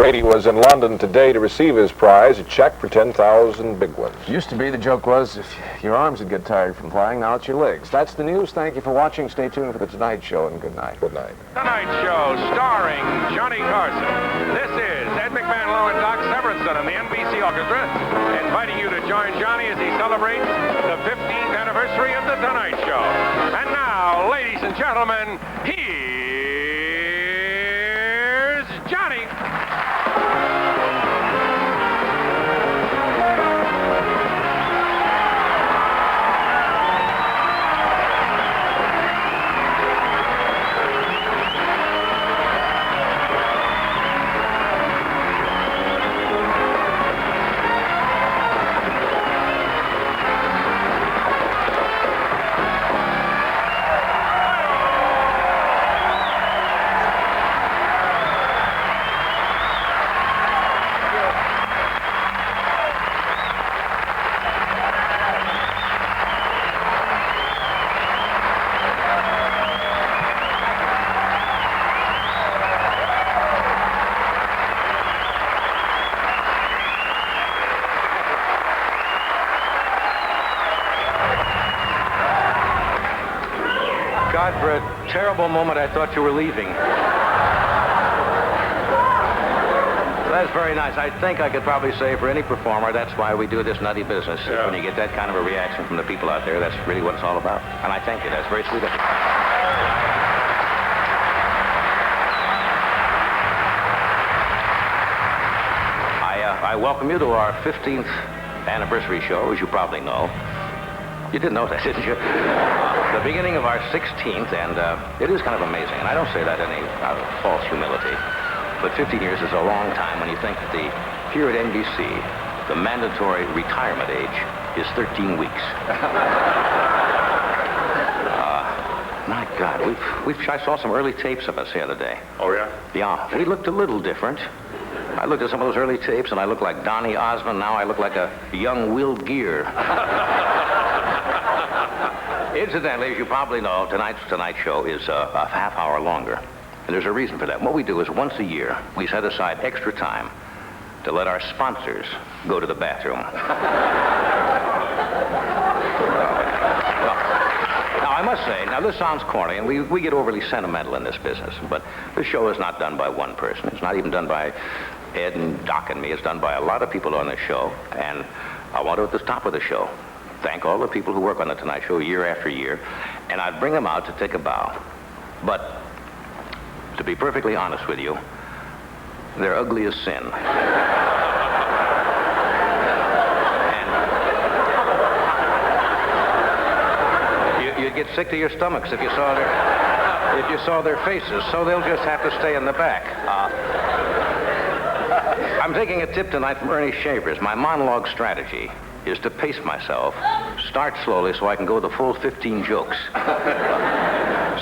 Brady was in London today to receive his prize, a check for 10,000 big ones. Used to be the joke was if your arms would get tired from flying, now it's your legs. That's the news. Thank you for watching. Stay tuned for The Tonight Show, and good night. Good night. Tonight Show starring Johnny Carson. This is Ed McMahon and Doc Severinsen and the NBC Orchestra inviting you to join Johnny as he celebrates the 15th anniversary of The Tonight Show. And now, ladies and gentlemen, here's Johnny. God, for a terrible moment, I thought you were leaving. That's very nice. I think I could probably say for any performer, that's why we do this nutty business. Yeah. When you get that kind of a reaction from the people out there, that's really what it's all about. And I thank you. That's very sweet of you. I welcome you to our 15th anniversary show, as you probably know. You didn't know that, didn't you? The beginning of our 16th, and it is kind of amazing. And I don't say that out of false humility. But 15 years is a long time when you think that here at NBC, the mandatory retirement age is 13 weeks. My God, I saw some early tapes of us the other day. Oh, yeah? Yeah, we looked a little different. I looked at some of those early tapes, and I looked like Donny Osmond. Now I look like a young Will Geer. Incidentally, as you probably know, tonight's Tonight Show is a half hour longer. And there's a reason for that. What we do is once a year, we set aside extra time to let our sponsors go to the bathroom. Now, I must say, this sounds corny, and we get overly sentimental in this business, but this show is not done by one person. It's not even done by Ed and Doc and me. It's done by a lot of people on this show, and I want to, at the top of the show, thank all the people who work on The Tonight Show year after year, and I'd bring them out to take a bow. But to be perfectly honest with you, they're ugly as sin. And you'd get sick to your stomachs if you saw their faces, so they'll just have to stay in the back. I'm taking a tip tonight from Ernie Shavers. My monologue strategy is to pace myself, start slowly so I can go the full 15 jokes.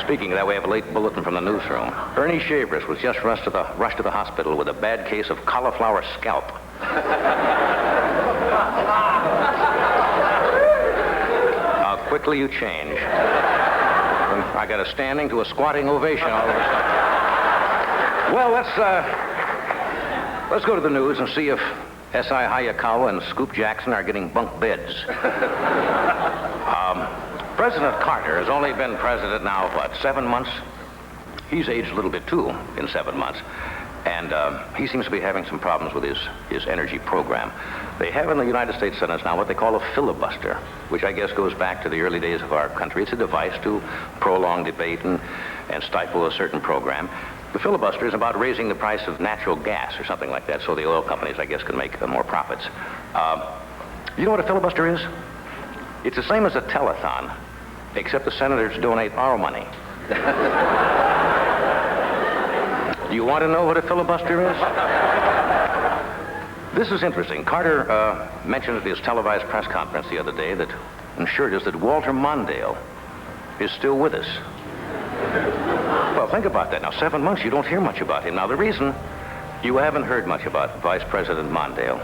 Speaking of that, we have a late bulletin from the newsroom. Ernie Shavers was just rushed to the hospital with a bad case of cauliflower scalp. How quickly you change. I got a standing to a squatting ovation all of a sudden. Well, let's go to the news and see if S.I. Hayakawa and Scoop Jackson are getting bunk beds. President Carter has only been president now, 7 months? He's aged a little bit, too, in 7 months. And he seems to be having some problems with his energy program. They have in the United States Senate now what they call a filibuster, which I guess goes back to the early days of our country. It's a device to prolong debate and stifle a certain program. The filibuster is about raising the price of natural gas or something like that, so the oil companies, I guess, can make more profits. You know what a filibuster is? It's the same as a telethon, except the senators donate our money. Do you want to know what a filibuster is? This is interesting. Carter mentioned at his televised press conference the other day that assured us that Walter Mondale is still with us. Well, think about that. Now, 7 months, you don't hear much about him. Now, the reason you haven't heard much about Vice President Mondale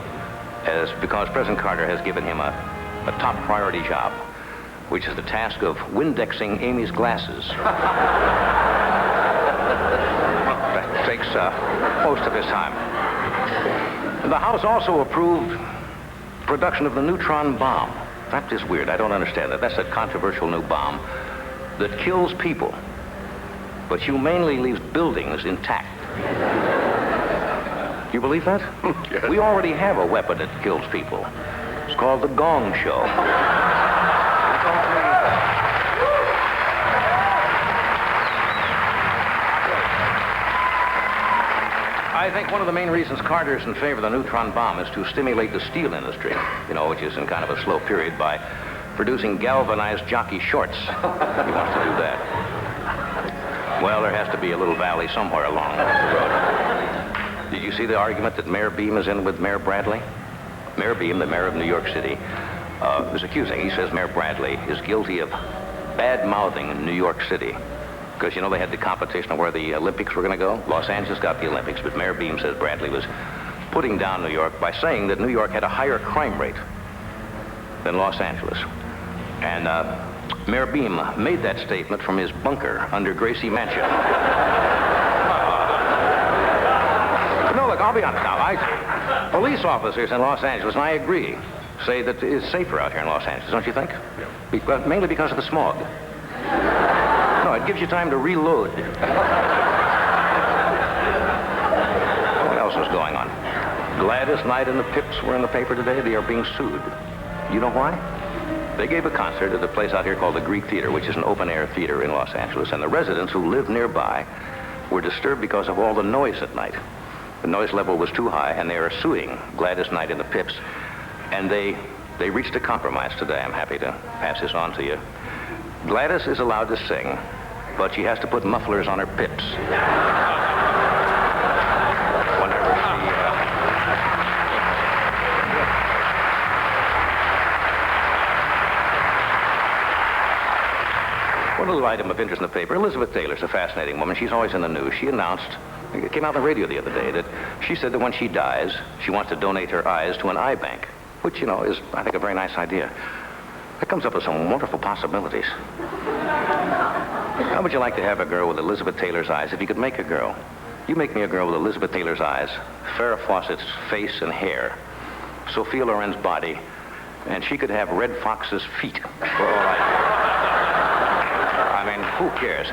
is because President Carter has given him a top priority job, which is the task of Windexing Amy's glasses. That takes most of his time. The House also approved production of the neutron bomb. That is weird. I don't understand that. That's a controversial new bomb that kills people, but humanely leaves buildings intact. You believe that? Yes. We already have a weapon that kills people. It's called the Gong Show. I think one of the main reasons Carter's in favor of the neutron bomb is to stimulate the steel industry, which is in kind of a slow period, by producing galvanized jockey shorts. He wants to do that. Well, there has to be a little valley somewhere along the road. Did you see the argument that Mayor Beam is in with Mayor Bradley? Mayor Beam, the mayor of New York City, is accusing. He says Mayor Bradley is guilty of bad-mouthing in New York City. Because, they had the competition of where the Olympics were going to go. Los Angeles got the Olympics, but Mayor Beam says Bradley was putting down New York by saying that New York had a higher crime rate than Los Angeles. And Mayor Beam made that statement from his bunker under Gracie Mansion. No, look, I'll be honest now. Police officers in Los Angeles, and I agree, say that it's safer out here in Los Angeles, don't you think? Mainly because of the smog. No, it gives you time to reload. What else is going on? Gladys Knight and the Pips were in the paper today. They are being sued. You know why? They gave a concert at a place out here called the Greek Theater, which is an open-air theater in Los Angeles, and the residents who live nearby were disturbed because of all the noise at night. The noise level was too high, and they are suing Gladys Knight and the Pips, and they reached a compromise today. I'm happy to pass this on to you. Gladys is allowed to sing, but she has to put mufflers on her pips. Whenever she... One little item of interest in the paper. Elizabeth Taylor's a fascinating woman. She's always in the news. She announced, it came out on the radio the other day, that she said that when she dies, she wants to donate her eyes to an eye bank, which, is, I think, a very nice idea. That comes up with some wonderful possibilities. How would you like to have a girl with Elizabeth Taylor's eyes if you could make a girl? You make me a girl with Elizabeth Taylor's eyes, Farrah Fawcett's face and hair, Sophia Loren's body, and she could have Red Fox's feet, for all I care. I mean, who cares?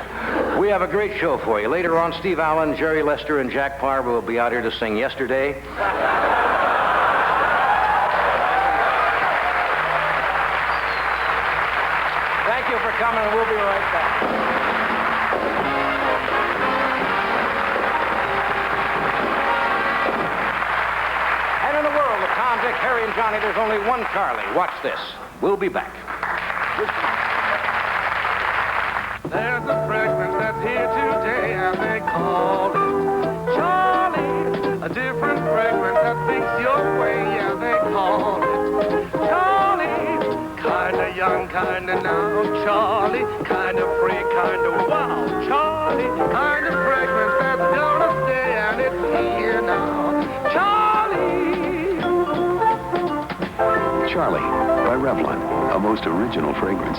We have a great show for you. Later on, Steve Allen, Jerry Lester, and Jack Parr will be out here to sing Yesterday. Thank you for coming, and we'll be right back. And in the world of Tom, Dick, Harry, and Johnny, there's only one Charlie. Watch this. We'll be back. There's a fragrance that's here today, and they call it Charlie. A different fragrance that thinks your way, yeah, they call it Charlie. Kinda young, kinda now, Charlie. Kinda free, kinda wow, Charlie. Kinda fragrance that's gonna stay, and it's here now, Charlie. Charlie by Revlon, a most original fragrance.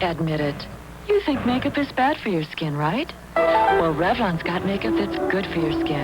Admit it. You think makeup is bad for your skin, right? Well, Revlon's got makeup that's good for your skin.